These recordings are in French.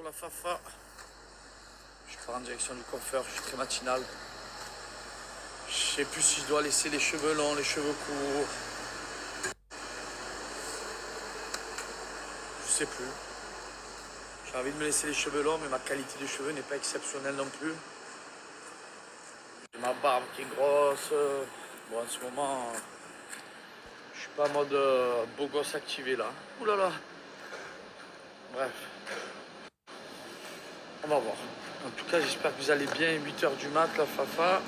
la Fafa. Je pars en direction du coiffeur, je suis très matinal. Je sais plus si je dois laisser les cheveux longs, les cheveux courts. Je sais plus. J'ai envie de me laisser les cheveux longs, mais ma qualité de cheveux n'est pas exceptionnelle non plus. J'ai ma barbe qui est grosse. Bon, en ce moment, je suis pas en mode beau gosse activé là. Ouh là là. Bref. On va voir. En tout cas, j'espère que vous allez bien. 8 h du mat, la Fafa.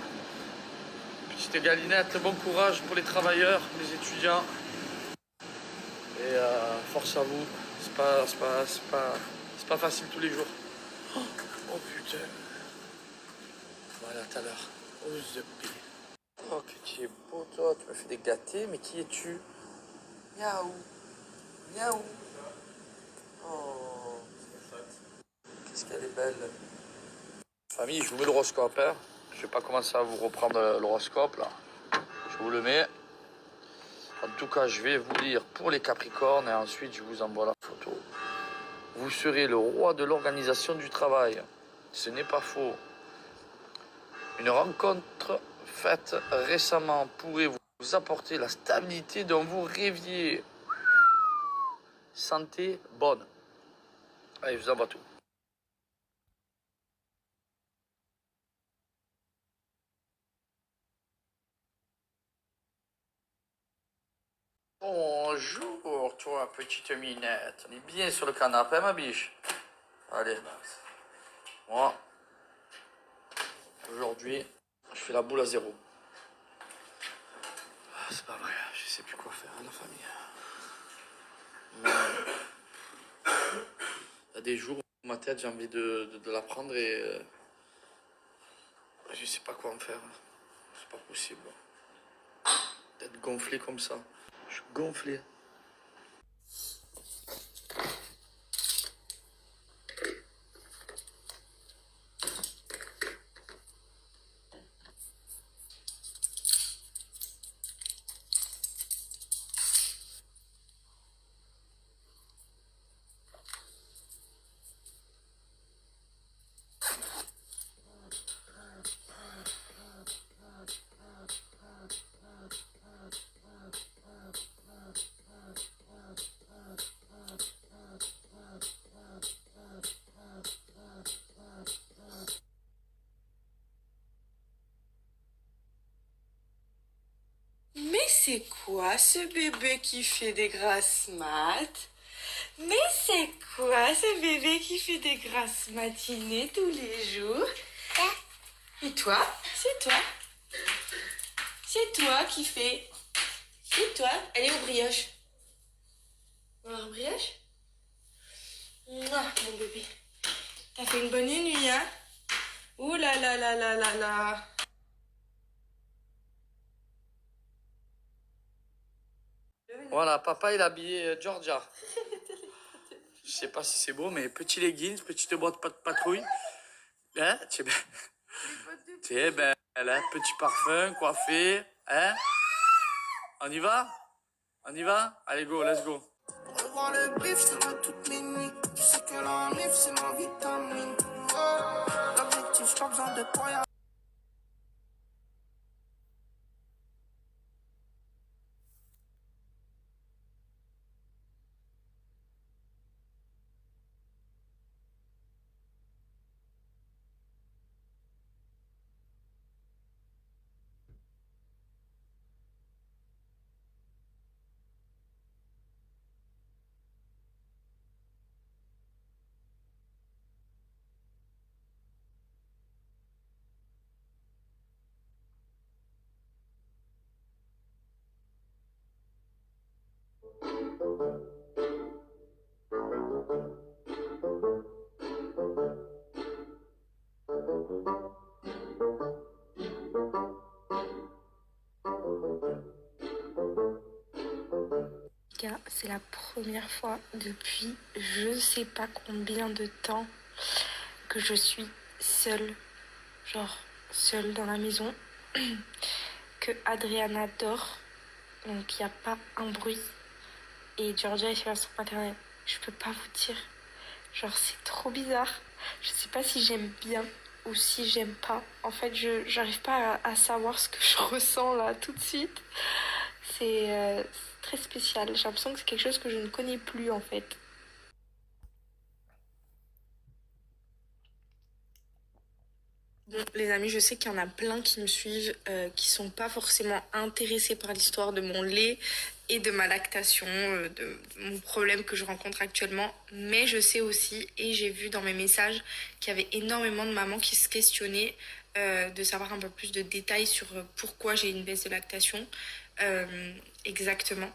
Petite galinette, bon courage pour les travailleurs, les étudiants. Et force à vous. C'est pas facile tous les jours. Oh putain. Voilà, tout à l'heure. Oh the pire. Oh que tu es beau toi, tu me fais des gâtés, mais qui es-tu? Miaou. Miaou. Oh. Qu'est-ce qu'elle est belle. Famille, je vous mets l'horoscope, hein. Je vais pas commencer à vous reprendre l'horoscope là. Je vous le mets. En tout cas, je vais vous lire pour les Capricornes et ensuite je vous envoie la photo. Vous serez le roi de l'organisation du travail. Ce n'est pas faux. Une rencontre faite récemment pourrait vous apporter la stabilité dont vous rêviez. Santé bonne. Allez, je vous envoie tout. Bonjour, toi, petite minette. On est bien sur le canapé, ma biche. Allez. Moi, aujourd'hui, je fais la boule à zéro. C'est pas vrai, je sais plus quoi faire, la famille. Il y a des jours où ma tête, j'ai envie de la prendre et je sais pas quoi en faire. C'est pas possible. D'être gonflé comme ça. Je suis gonflé. Mais c'est quoi ce bébé qui fait des grasses mat? Mais c'est quoi ce bébé qui fait des grasses matinées tous les jours? Et toi? C'est toi? C'est toi qui fais... C'est toi? Elle est au brioche. Alors, brioche? Mouah, mon bébé. T'as fait une bonne nuit, hein? Ouh là là là là là là. Voilà, papa il a habillé Georgia. Je sais pas si c'est beau, mais petit leggings, petite boîte de patrouille. Hein? Tu es belle. Tu es belle, hein? Petit parfum, coiffé. Hein? On y va? On y va? Allez, go, let's go. Revoir le bif, je te vois toutes les nuits. Tu sais que l'ennui, c'est ma vitamine. L'objectif, j'ai pas besoin de toi. C'est la première fois depuis je ne sais pas combien de temps que je suis seule, genre seule dans la maison, que Adriana dort, donc il n'y a pas un bruit, et Georgia est sur la maternelle. Je peux pas vous dire, Genre, c'est trop bizarre. Je sais pas si j'aime bien ou si j'aime pas. En fait, j'arrive pas à savoir ce que je ressens là tout de suite. C'est très spécial. J'ai l'impression que c'est quelque chose que je ne connais plus en fait. Bon, les amis, je sais qu'il y en a plein qui me suivent, qui sont pas forcément intéressés par l'histoire de mon lait et de ma lactation, de mon problème que je rencontre actuellement. Mais je sais aussi, et j'ai vu dans mes messages, qu'il y avait énormément de mamans qui se questionnaient de savoir un peu plus de détails sur pourquoi j'ai une baisse de lactation exactement.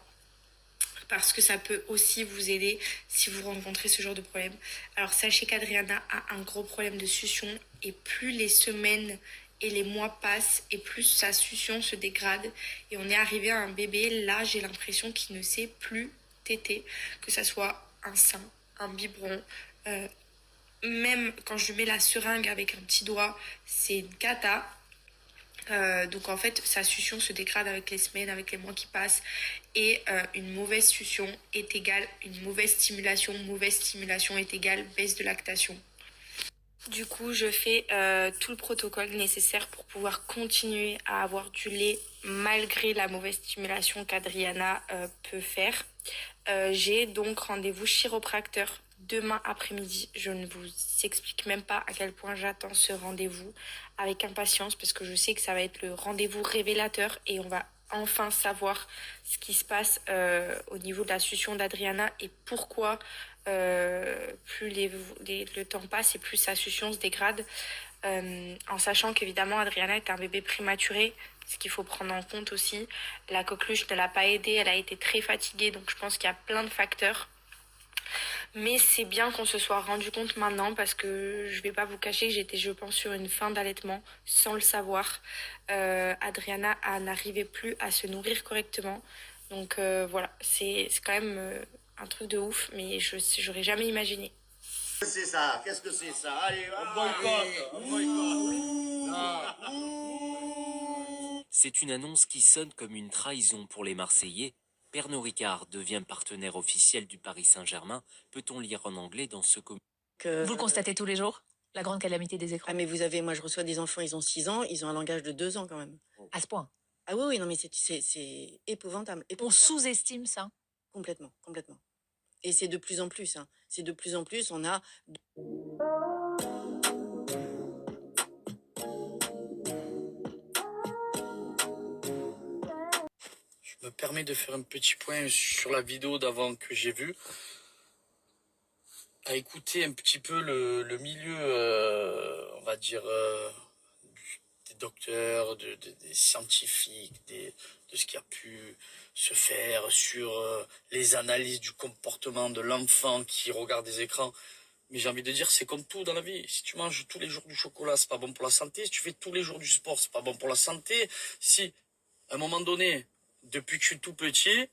Parce que ça peut aussi vous aider si vous rencontrez ce genre de problème. Alors sachez qu'Adriana a un gros problème de succion et plus les semaines et les mois passent et plus sa succion se dégrade et on est arrivé à un bébé, là j'ai l'impression qu'il ne sait plus téter, que ça soit un sein, un biberon, même quand je mets la seringue avec un petit doigt, c'est une cata. Donc en fait, sa succion se dégrade avec les semaines, avec les mois qui passent. Et une mauvaise succion est égale une mauvaise stimulation est égale baisse de lactation. Du coup, je fais tout le protocole nécessaire pour pouvoir continuer à avoir du lait malgré la mauvaise stimulation qu'Adriana peut faire. J'ai donc rendez-vous chiropracteur demain après-midi. Je ne vous explique même pas à quel point j'attends ce rendez-vous avec impatience parce que je sais que ça va être le rendez-vous révélateur et on va enfin savoir ce qui se passe au niveau de la succion d'Adriana et pourquoi plus le temps passe et plus sa succion se dégrade. En sachant qu'évidemment Adriana est un bébé prématuré, ce qu'il faut prendre en compte aussi. La coqueluche ne l'a pas aidée, elle a été très fatiguée, donc je pense qu'il y a plein de facteurs. Mais c'est bien qu'on se soit rendu compte maintenant parce que je vais pas vous cacher que j'étais, je pense, sur une fin d'allaitement sans le savoir. Adriana n'arrivait plus à se nourrir correctement. Donc voilà, c'est quand même un truc de ouf, mais j'aurais jamais imaginé. C'est ça, qu'est-ce que c'est ça? Allez, C'est une annonce qui sonne comme une trahison pour les Marseillais. Pernod Ricard devient partenaire officiel du Paris Saint-Germain. Peut-on lire en anglais dans ce communiqué? Vous le constatez tous les jours, la grande calamité des écrans. Ah mais vous avez, moi je reçois des enfants, ils ont 6 ans, ils ont un langage de 2 ans quand même. À ce point. Ah oui, oui, non mais c'est épouvantable, On épouvantable. sous-estime ça. Complètement, complètement. Et c'est de plus en plus, hein. C'est de plus en plus, on a... Je me permets de faire un petit point sur la vidéo d'avant que j'ai vue. À écouter un petit peu le milieu, on va dire, des docteurs, des scientifiques, de ce qui a pu se faire sur les analyses du comportement de l'enfant qui regarde des écrans. Mais j'ai envie de dire, c'est comme tout dans la vie. Si tu manges tous les jours du chocolat, c'est pas bon pour la santé. Si tu fais tous les jours du sport, c'est pas bon pour la santé. Si, à un moment donné, depuis que je suis tout petit,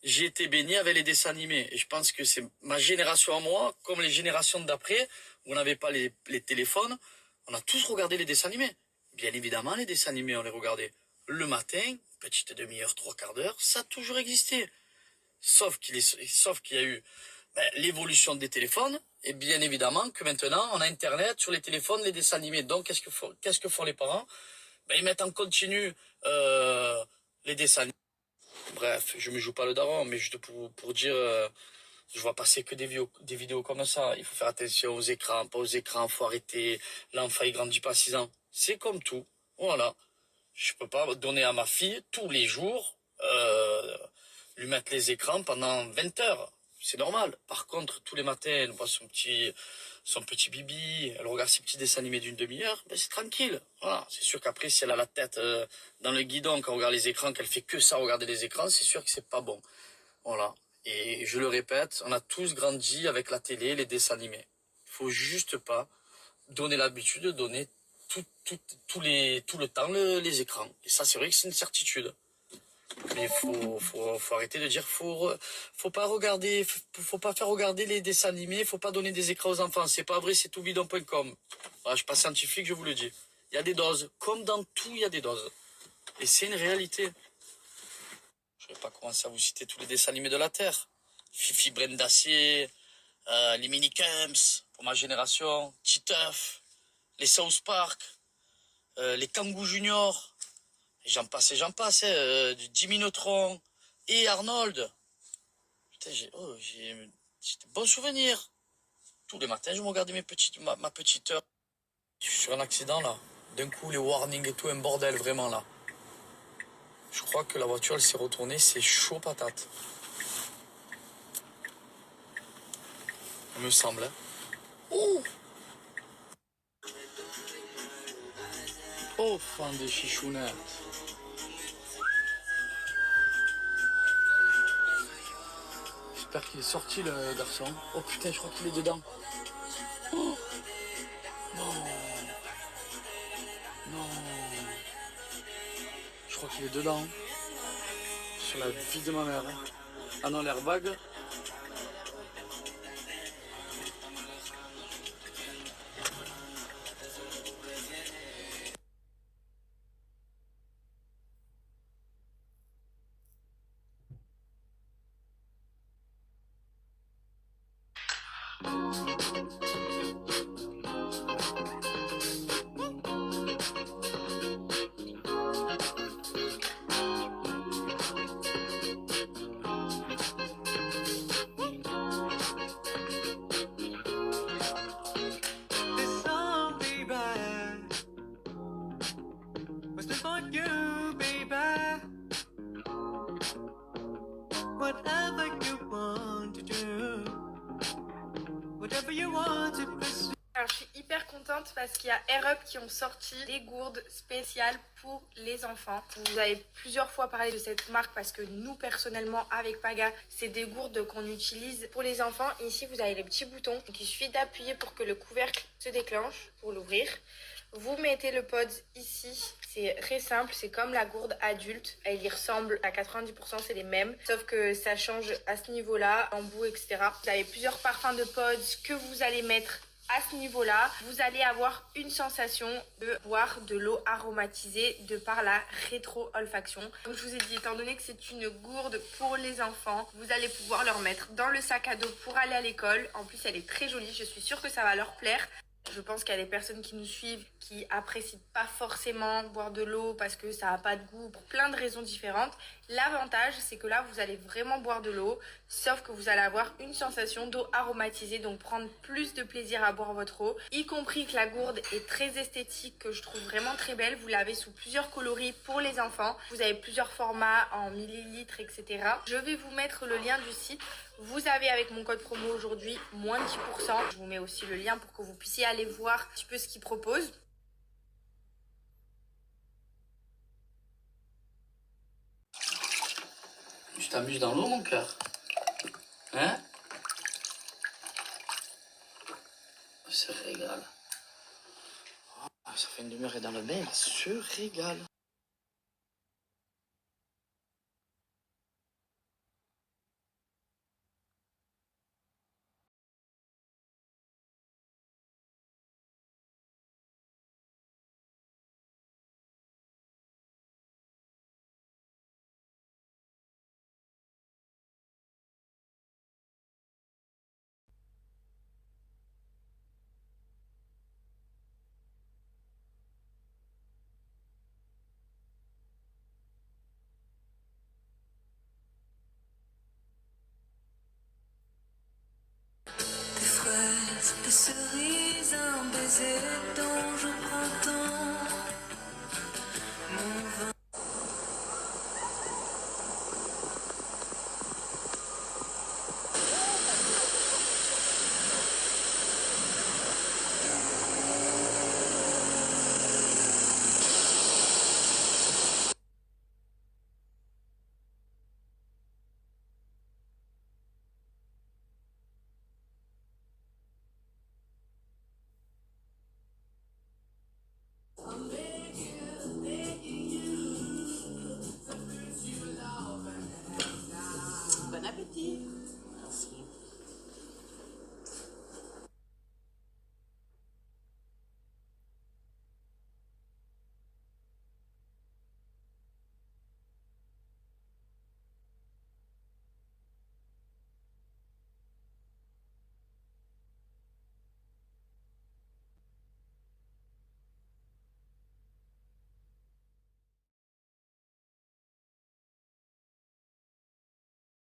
j'ai été baigné avec les dessins animés. Et je pense que c'est ma génération à moi, comme les générations d'après, où on n'avait pas les téléphones, on a tous regardé les dessins animés. Bien évidemment, les dessins animés, on les regardait le matin, petite demi-heure, 3/4 d'heure, ça a toujours existé. Sauf qu'il y a eu l'évolution des téléphones, et bien évidemment que maintenant, on a Internet sur les téléphones, les dessins animés. Donc, qu'est-ce que font les parents? Ils mettent en continu les dessins animés. Bref, je me joue pas le daron, mais juste pour dire, je vois passer que des vidéos comme ça. Il faut faire attention aux écrans, pas aux écrans, faut arrêter. L'enfant, il grandit pas à 6 ans. C'est comme tout. Voilà. Je peux pas donner à ma fille, tous les jours, lui mettre les écrans pendant 20 heures. C'est normal. Par contre, tous les matins, elle voit son petit bibi, elle regarde ses petits dessins animés d'une demi-heure, c'est tranquille. Voilà. C'est sûr qu'après, si elle a la tête dans le guidon quand on regarde les écrans, qu'elle fait que ça, regarder les écrans, c'est sûr que c'est pas bon. Voilà. Et je le répète, on a tous grandi avec la télé, les dessins animés. Il faut juste pas donner l'habitude de donner tout le temps les écrans. Et ça, c'est vrai que c'est une certitude. Mais faut arrêter de dire faut pas regarder, faut pas faire regarder les dessins animés, faut pas donner des écrans aux enfants. C'est pas vrai, c'est toutbidon.com. Voilà, je suis pas scientifique, je vous le dis. Il y a des doses. Comme dans tout, il y a des doses. Et c'est une réalité. Je vais pas commencer à vous citer tous les dessins animés de la Terre. Fifi Brendacier, les minicamps pour ma génération, Titeuf, les South Park, les Kangoo Junior, et j'en passe, du Jimmy Neutron et Arnold. Putain, j'ai de bons souvenirs. Tous les matins, je me regardais ma petite heure. Je suis sur un accident là. D'un coup, les warnings et tout, un bordel vraiment là. Je crois que la voiture, elle s'est retournée, c'est chaud patate. Il me semble. Hein. Oh, oh, fan de chichounette. J'espère qu'il est sorti le garçon. Oh putain, je crois qu'il est dedans. Oh, non. Non. Je crois qu'il est dedans. Sur la vie de ma mère. Ah non, l'airbag. This song, baby, was meant for you, baby. Whatever you want to do, whatever you want to pursue. Alors je suis hyper contente parce qu'il y a Air Up qui ont sorti des gourdes spéciales pour les enfants. Vous avez plusieurs fois parlé de cette marque parce que nous personnellement avec Paga, c'est des gourdes qu'on utilise pour les enfants. Ici vous avez les petits boutons, donc il suffit d'appuyer pour que le couvercle se déclenche pour l'ouvrir. Vous mettez le pod ici, c'est très simple, c'est comme la gourde adulte, elle y ressemble à 90%, c'est les mêmes, sauf que ça change à ce niveau-là, embout, etc. Vous avez plusieurs parfums de pods que vous allez mettre à ce niveau-là. Vous allez avoir une sensation de boire de l'eau aromatisée de par la rétro-olfaction. Comme je vous ai dit, étant donné que c'est une gourde pour les enfants, vous allez pouvoir leur mettre dans le sac à dos pour aller à l'école. En plus, elle est très jolie, je suis sûre que ça va leur plaire. Je pense qu'il y a des personnes qui nous suivent qui apprécient pas forcément boire de l'eau parce que ça n'a pas de goût pour plein de raisons différentes. L'avantage, c'est que là, vous allez vraiment boire de l'eau, sauf que vous allez avoir une sensation d'eau aromatisée, donc prendre plus de plaisir à boire votre eau. Y compris que la gourde est très esthétique, que je trouve vraiment très belle. Vous l'avez sous plusieurs coloris pour les enfants. Vous avez plusieurs formats en millilitres, etc. Je vais vous mettre le lien du site. Vous avez avec mon code promo aujourd'hui moins de 10%. Je vous mets aussi le lien pour que vous puissiez aller voir un petit peu ce qu'ils proposent. Tu t'amuses dans l'eau, mon cœur? Hein? Il se régale. Oh, ça fait une demi-heure et dans le bain, il se régale. Des fraises, des cerises, un baiser dont je prends temps.